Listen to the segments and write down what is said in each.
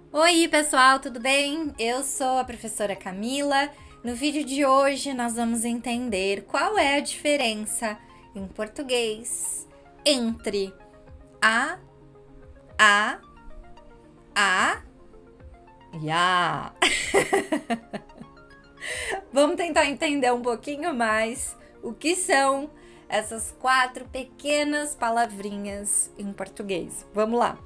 Oi, pessoal, tudo bem? Eu sou a professora Camila. No vídeo de hoje, nós vamos entender qual é a diferença em português entre a, a, a e a. Vamos tentar entender um pouquinho mais o que são essas quatro pequenas palavrinhas em português. Vamos lá!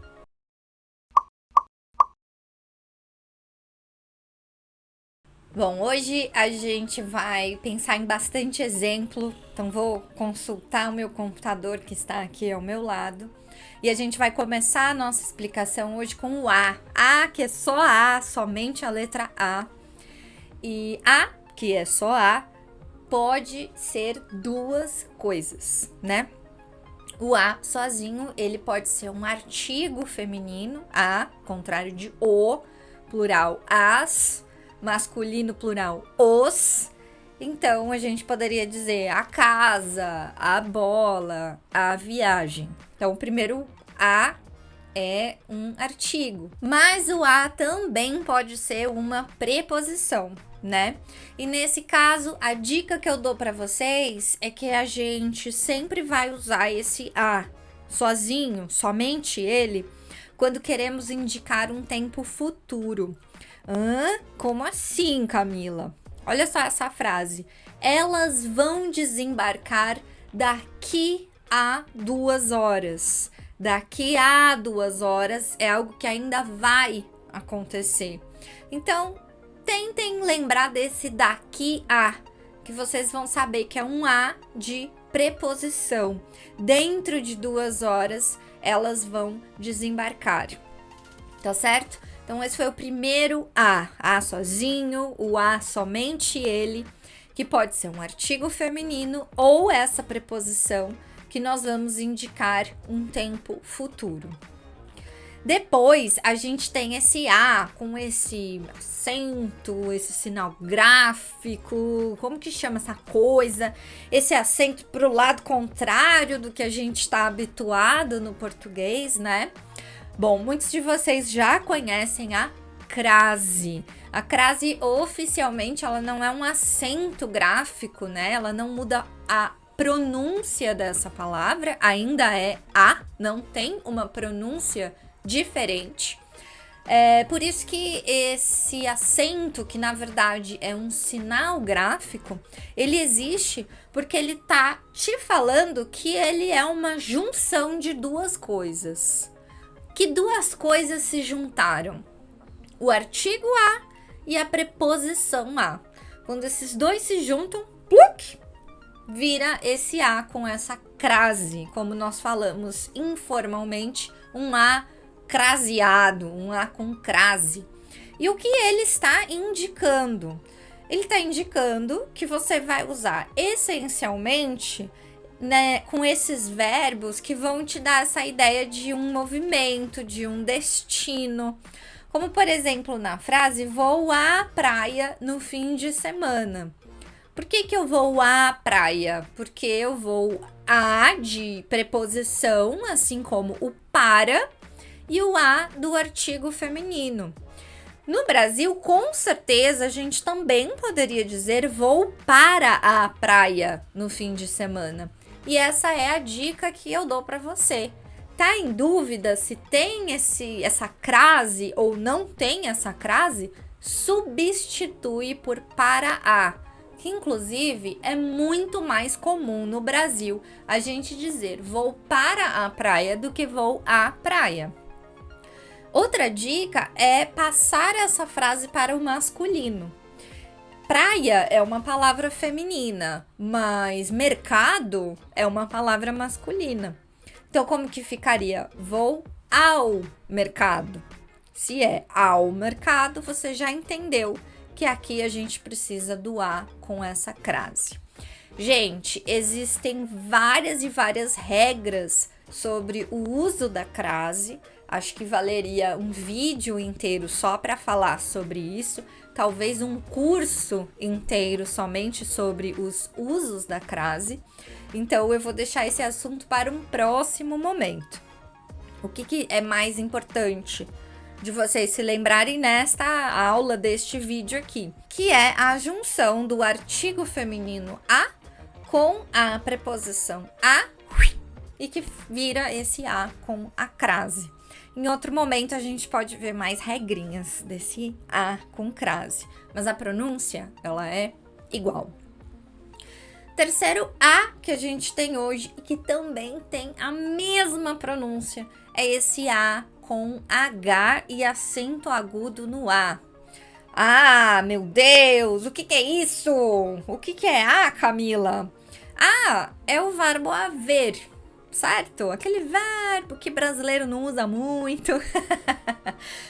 Bom, hoje a gente vai pensar em bastante exemplo, então vou consultar o meu computador que está aqui ao meu lado e a gente vai começar a nossa explicação hoje com o A. A, que é só A, somente a letra A, e A, que é só A, pode ser duas coisas, né? O A sozinho, ele pode ser um artigo feminino, a, contrário de o, plural as, masculino plural os. Então a gente poderia dizer a casa, a bola, a viagem. Então o primeiro a é um artigo, mas o a também pode ser uma preposição, né? E nesse caso, a dica que eu dou para vocês é que a gente sempre vai usar esse a sozinho, somente ele, quando queremos indicar um tempo futuro. Como assim, Camila? Olha só essa frase. Elas vão desembarcar daqui a 2 horas. Daqui a 2 horas é algo que ainda vai acontecer. Então, tentem lembrar desse daqui a, que vocês vão saber que é um a de preposição. Dentro de 2 horas, elas vão desembarcar. Tá certo? Então, esse foi o primeiro a sozinho, o a somente ele, que pode ser um artigo feminino ou essa preposição que nós vamos indicar um tempo futuro. Depois, a gente tem esse a com esse acento, esse sinal gráfico, como que chama essa coisa? Esse acento para o lado contrário do que a gente está habituado no português, né? Bom, muitos de vocês já conhecem a crase. A crase, oficialmente, ela não é um acento gráfico, né? Ela não muda a pronúncia dessa palavra, ainda é a, não tem uma pronúncia diferente. É por isso que esse acento, que na verdade é um sinal gráfico, ele existe porque ele tá te falando que ele é uma junção de duas coisas. Que duas coisas se juntaram? O artigo a e a preposição a. Quando esses dois se juntam, pluc, vira esse a com essa crase, como nós falamos informalmente, um a craseado, um a com crase. E o que ele está indicando? Ele está indicando que você vai usar essencialmente, né, com esses verbos que vão te dar essa ideia de um movimento, de um destino. Como, por exemplo, na frase, vou à praia no fim de semana. Por que eu vou à praia? Porque eu vou a de preposição, assim como o para, e o a do artigo feminino. No Brasil, com certeza, a gente também poderia dizer vou para a praia no fim de semana. E essa é a dica que eu dou para você. Tá em dúvida se tem essa crase ou não tem essa crase? Substitui por para a, que inclusive é muito mais comum no Brasil a gente dizer vou para a praia do que vou à praia. Outra dica é passar essa frase para o masculino. Praia é uma palavra feminina, mas mercado é uma palavra masculina. Então, como que ficaria? Vou ao mercado. Se é ao mercado, você já entendeu que aqui a gente precisa do a com essa crase. Gente, existem várias e várias regras sobre o uso da crase. Acho que valeria um vídeo inteiro só para falar sobre isso, talvez um curso inteiro somente sobre os usos da crase. Então eu vou deixar esse assunto para um próximo momento. O que é mais importante? de vocês se lembrarem nesta aula deste vídeo aqui, que é a junção do artigo feminino a com a preposição a e que vira esse a com a crase. Em outro momento a gente pode ver mais regrinhas desse a com crase, mas a pronúncia ela é igual. Terceiro A que a gente tem hoje e que também tem a mesma pronúncia é esse A com H e acento agudo no A. Ah, meu Deus, o que é isso? O que é A, Camila? A é o verbo haver, certo? Aquele verbo que brasileiro não usa muito,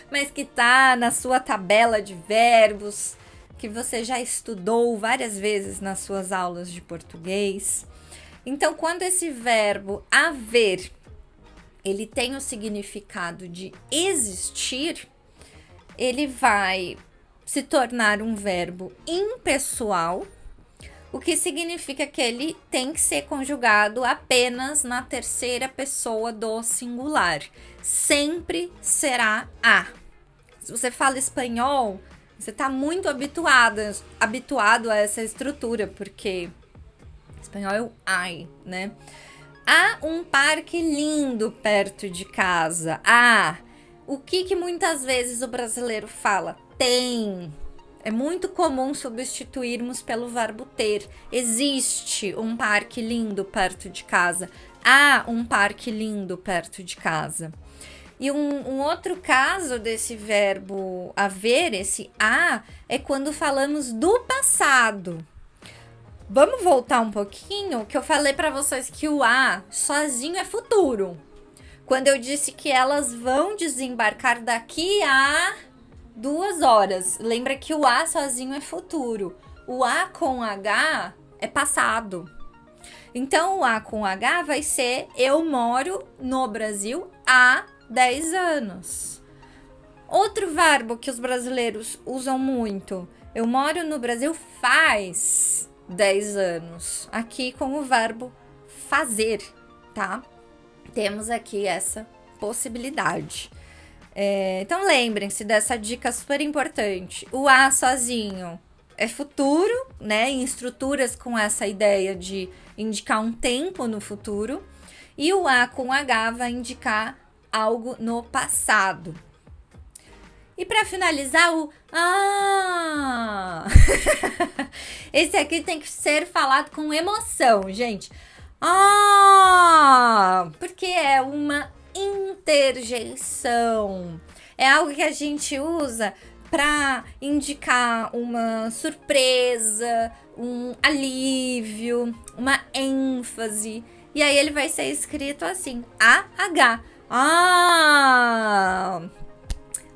mas que tá na sua tabela de verbos, que você já estudou várias vezes nas suas aulas de português. Então, quando esse verbo haver, ele tem o significado de existir, ele vai se tornar um verbo impessoal, o que significa que ele tem que ser conjugado apenas na terceira pessoa do singular. Sempre será a. Se você fala espanhol, você está muito habituado a essa estrutura, porque espanhol é o ai, né? Há um parque lindo perto de casa. Ah, o que muitas vezes o brasileiro fala? Tem. É muito comum substituirmos pelo verbo ter. Existe um parque lindo perto de casa. Há um parque lindo perto de casa. E um outro caso desse verbo haver, esse a, é quando falamos do passado. Vamos voltar um pouquinho, que eu falei para vocês que o a sozinho é futuro. Quando eu disse que elas vão desembarcar daqui a 2 horas. Lembra que o a sozinho é futuro. O a com h é passado. Então, o a com h vai ser eu moro no Brasil há 10 anos. Outro verbo que os brasileiros usam muito. Eu moro no Brasil faz 10 anos. Aqui com o verbo fazer, tá? Temos aqui essa possibilidade. Então lembrem-se dessa dica super importante. O a sozinho é futuro, né? Em estruturas com essa ideia de indicar um tempo no futuro. E o a com h vai indicar algo no passado. E para finalizar, o ah! Esse aqui tem que ser falado com emoção, gente. Ah! Porque é uma interjeição. É algo que a gente usa para indicar uma surpresa, um alívio, uma ênfase. E aí ele vai ser escrito assim, AH. Ah!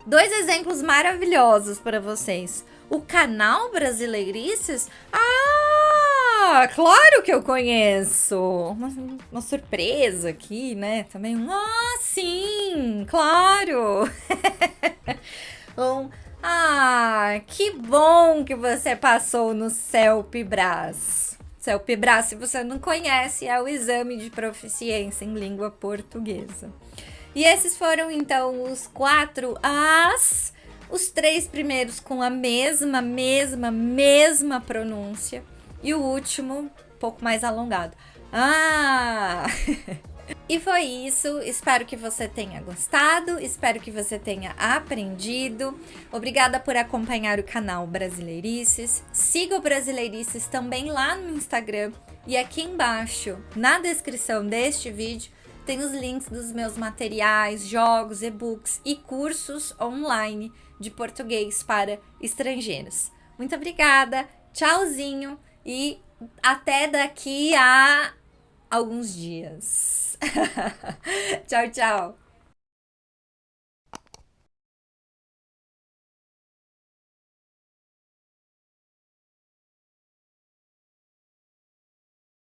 2 exemplos maravilhosos para vocês. O canal Brasileirices. Ah, claro que eu conheço. Uma surpresa aqui, né? Também. Ah, sim, claro. Que bom que você passou no CELPE-BRAS. CELPE-BRAS, se você não conhece, é o exame de proficiência em língua portuguesa. E esses foram, então, os 4 As, os 3 primeiros com a mesma pronúncia, e o último, um pouco mais alongado. Ah! E foi isso, espero que você tenha gostado, espero que você tenha aprendido. Obrigada por acompanhar o canal Brasileirices. Siga o Brasileirices também lá no Instagram, e aqui embaixo, na descrição deste vídeo, tem os links dos meus materiais, jogos, e-books e cursos online de português para estrangeiros. Muito obrigada, tchauzinho e até daqui a alguns dias. Tchau, tchau!